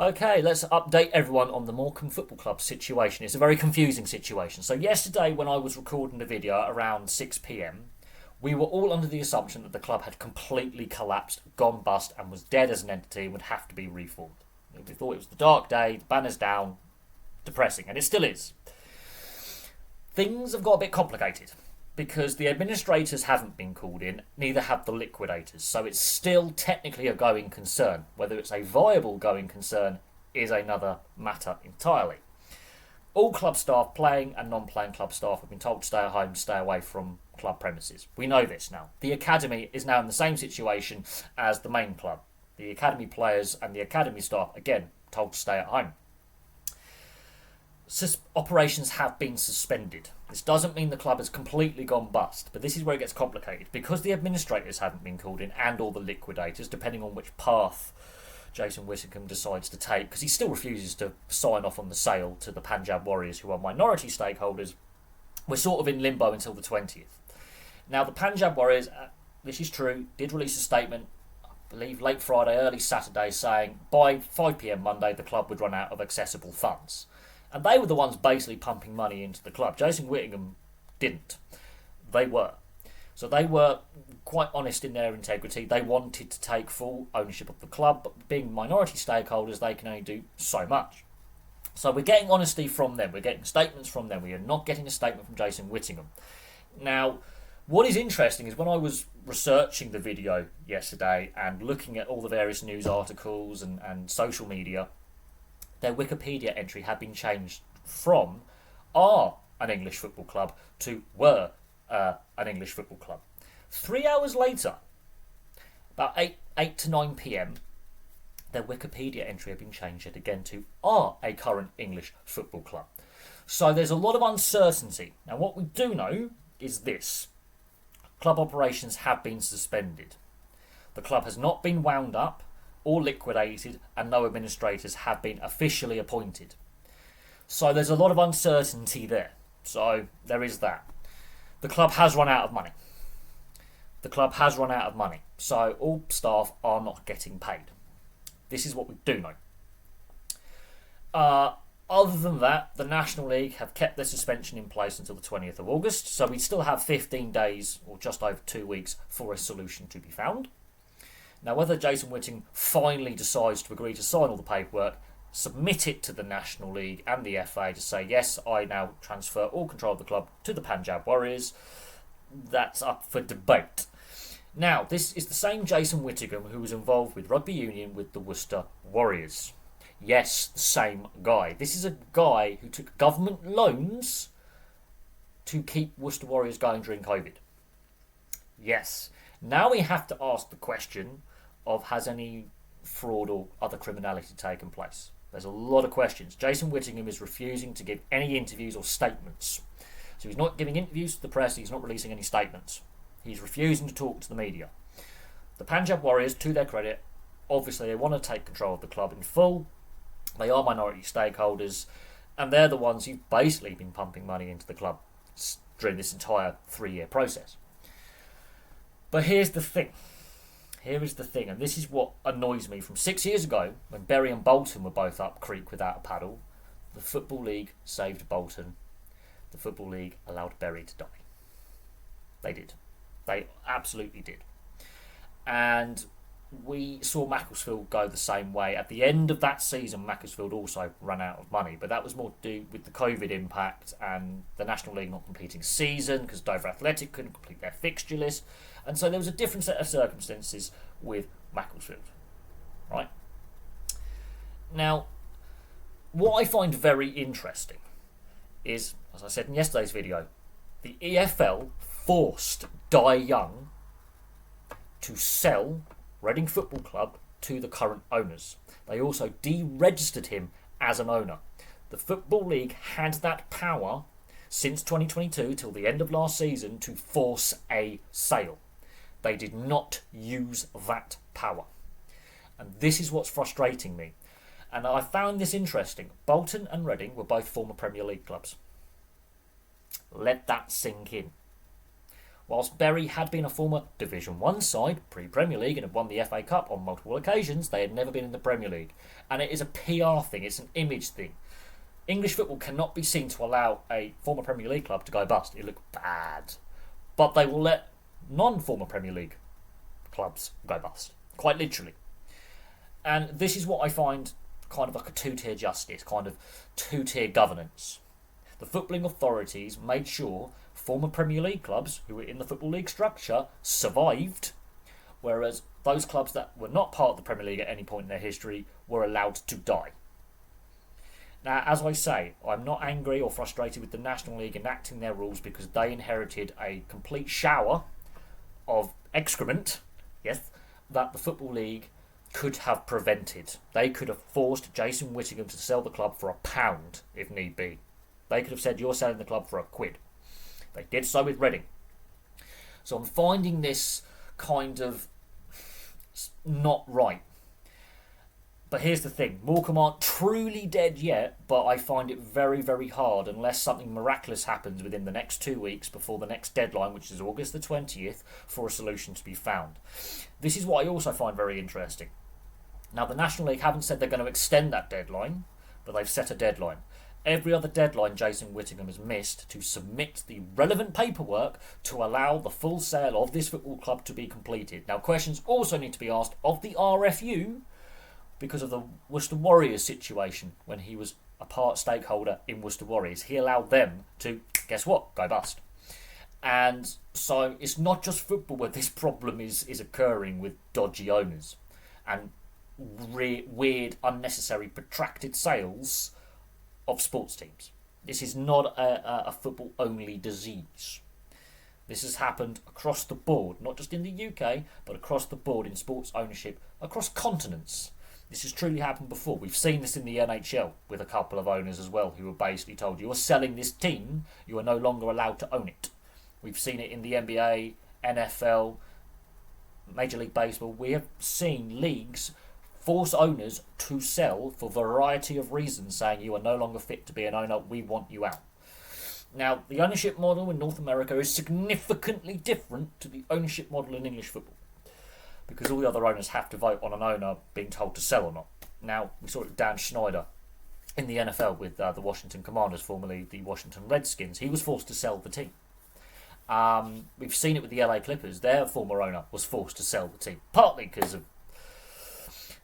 Okay, let's update everyone on the Morecambe Football Club situation. It's a very confusing situation. So yesterday when I was recording the video around 6 p.m, we were all under the assumption that the club had completely collapsed, gone bust and was dead as an entity and would have to be reformed. We thought it was the dark day, the banner's down, depressing, and it still is. Things have got a bit complicated because the administrators haven't been called in, neither have the liquidators. So it's still technically a going concern. Whether it's a viable going concern is another matter entirely. All club staff, playing and non-playing club staff, have been told to stay at home, stay away from club premises. We know this now. The academy is now in the same situation as the main club. The academy players and the academy staff, again, told to stay at home. Operations have been suspended. This doesn't mean the club has completely gone bust, but this is where it gets complicated. Because the administrators haven't been called in, and all the liquidators, depending on which path Jason Whittingham decides to take, because he still refuses to sign off on the sale to the Punjab Warriors, who are minority stakeholders, we're sort of in limbo until the 20th. Now, the Punjab Warriors, this is true, did release a statement, I believe late Friday, early Saturday, saying by 5 p.m. Monday the club would run out of accessible funds. And they were the ones basically pumping money into the club. Jason Whittingham didn't. They were. So they were quite honest in their integrity. They wanted to take full ownership of the club, but being minority stakeholders, they can only do so much. So we're getting honesty from them. We're getting statements from them. We are not getting a statement from Jason Whittingham. Now, what is interesting is when I was researching the video yesterday and looking at all the various news articles and social media, their Wikipedia entry had been changed from "are an English football club" to "were an English football club." 3 hours later, about 8 to 9 p.m, their Wikipedia entry had been changed yet again to "are a current English football club." So there's a lot of uncertainty. Now what we do know is this: club operations have been suspended. The club has not been wound up or liquidated, and no administrators have been officially appointed. So there's a lot of uncertainty there. So there is that. The club has run out of money. The club has run out of money. So all staff are not getting paid. This is what we do know. Other than that, the National League have kept their suspension in place until the 20th of August. So we still have 15 days, or just over 2 weeks, for a solution to be found. Now, whether Jason Whittingham finally decides to agree to sign all the paperwork, submit it to the National League and the FA to say, yes, I now transfer all control of the club to the Punjab Warriors, that's up for debate. Now, this is the same Jason Whittingham who was involved with rugby union with the Worcester Warriors. Yes, the same guy. This is a guy who took government loans to keep Worcester Warriors going during COVID. Yes. Now we have to ask the question of, has any fraud or other criminality taken place? There's a lot of questions. Jason Whittingham is refusing to give any interviews or statements. So he's not giving interviews to the press, he's not releasing any statements. He's refusing to talk to the media. The Punjab Warriors, to their credit, obviously they want to take control of the club in full. They are minority stakeholders, and they're the ones who've basically been pumping money into the club during this entire 3-year process. But here's the thing. Here is the thing, and this is what annoys me. From 6 years ago, when Bury and Bolton were both up creek without a paddle, the Football League saved Bolton. The Football League allowed Bury to die. They did. They absolutely did. And we saw Macclesfield go the same way. At the end of that season, Macclesfield also ran out of money, but that was more to do with the COVID impact and the National League not completing season because Dover Athletic couldn't complete their fixture list. And so there was a different set of circumstances with Macclesfield. Right? Now, what I find very interesting is, as I said in yesterday's video, the EFL forced Di Young to sell Reading Football Club to the current owners. They also deregistered him as an owner. The Football League had that power since 2022 till the end of last season to force a sale. They did not use that power. And this is what's frustrating me. And I found this interesting. Bolton and Reading were both former Premier League clubs. Let that sink in. Whilst Bury had been a former Division 1 side, pre-Premier League, and had won the FA Cup on multiple occasions, they had never been in the Premier League. And it is a PR thing, it's an image thing. English football cannot be seen to allow a former Premier League club to go bust. It look bad. But they will let non-former Premier League clubs go bust. Quite literally. And this is what I find kind of like a two-tier justice, kind of two-tier governance. The footballing authorities made sure former Premier League clubs who were in the Football League structure survived, whereas those clubs that were not part of the Premier League at any point in their history were allowed to die. Now, as I say, I'm not angry or frustrated with the National League enacting their rules because they inherited a complete shower of excrement, yes, that the Football League could have prevented. They could have forced Jason Whittingham to sell the club for £1 if need be. They could have said, you're selling the club for £1. They did so with Reading. So I'm finding this kind of not right. But here's the thing. Morecambe aren't truly dead yet, but I find it very, very hard unless something miraculous happens within the next 2 weeks before the next deadline, which is August the 20th, for a solution to be found. This is what I also find very interesting. Now, the National League haven't said they're going to extend that deadline, but they've set a deadline. Every other deadline Jason Whittingham has missed to submit the relevant paperwork to allow the full sale of this football club to be completed. Now, questions also need to be asked of the RFU because of the Worcester Warriors situation when he was a part stakeholder in Worcester Warriors. He allowed them to, guess what, go bust. And so it's not just football where this problem is occurring with dodgy owners and weird, unnecessary, protracted sales of sports teams. This is not a football-only disease. This has happened across the board, not just in the UK, but across the board in sports ownership across continents. This has truly happened before. We've seen this in the NHL with a couple of owners as well who were basically told, you are selling this team, you are no longer allowed to own it. We've seen it in the NBA, NFL, Major League Baseball. We have seen leagues force owners to sell for a variety of reasons, saying you are no longer fit to be an owner, we want you out. Now, the ownership model in North America is significantly different to the ownership model in English football, because all the other owners have to vote on an owner being told to sell or not. Now, we saw it with Dan Schneider in the NFL with the Washington Commanders, formerly the Washington Redskins. He was forced to sell the team. We've seen it with the LA Clippers. Their former owner was forced to sell the team, partly because of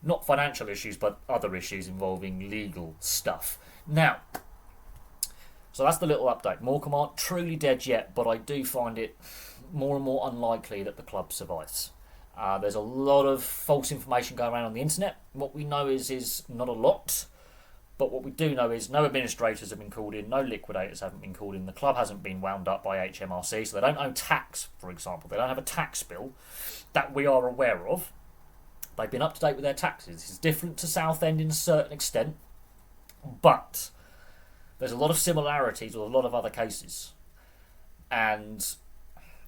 not financial issues, but other issues involving legal stuff. Now, so that's the little update. Morecambe aren't truly dead yet, but I do find it more and more unlikely that the club survives. There's a lot of false information going around on the internet. What we know is not a lot, but what we do know is no administrators have been called in, no liquidators haven't been called in, the club hasn't been wound up by HMRC, so they don't owe tax, for example. They don't have a tax bill that we are aware of. They've been up to date with their taxes. This is different to Southend in a certain extent, but there's a lot of similarities with a lot of other cases. And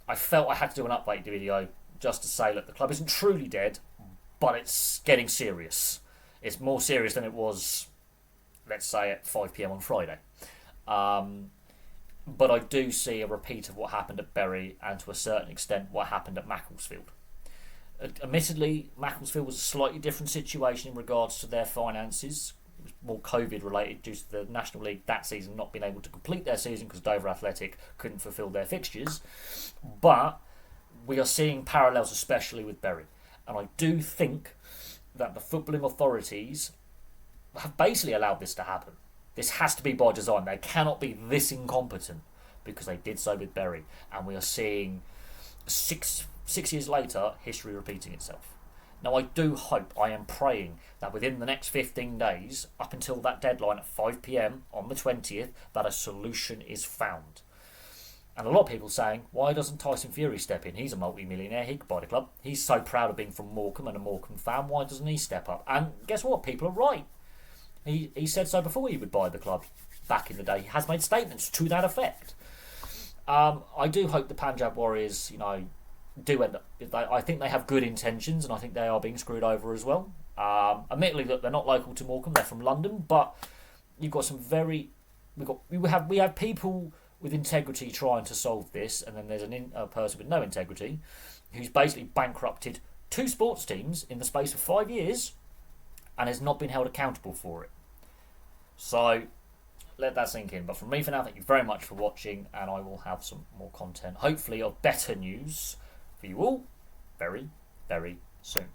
I felt I had to do an update video just to say, look, the club isn't truly dead, but it's getting serious. It's more serious than it was, let's say, at 5 p.m. on Friday. But I do see a repeat of what happened at Bury and to a certain extent what happened at Macclesfield. Admittedly, Macclesfield was a slightly different situation in regards to their finances. It was more COVID related due to the National League that season not being able to complete their season because Dover Athletic couldn't fulfil their fixtures. But we are seeing parallels, especially with Bury. And I do think that the footballing authorities have basically allowed this to happen. This has to be by design. They cannot be this incompetent because they did so with Bury. And we are seeing six years later, history repeating itself. Now, I do hope, I am praying, that within the next 15 days, up until that deadline at 5 p.m. on the 20th, that a solution is found. And a lot of people saying, why doesn't Tyson Fury step in? He's a multi-millionaire, he could buy the club. He's so proud of being from Morecambe and a Morecambe fan, why doesn't he step up? And guess what? People are right. He said so before he would buy the club back in the day. He has made statements to that effect. I do hope the Punjab Warriors, do end up. I think they have good intentions, and I think they are being screwed over as well. Admittedly, that they're not local to Morecambe; they're from London. But you've got some we have people with integrity trying to solve this, and then there's a person with no integrity who's basically bankrupted 2 sports teams in the space of 5 years and has not been held accountable for it. So let that sink in. But from me for now, thank you very much for watching, and I will have some more content, hopefully of better news for you all very, very soon.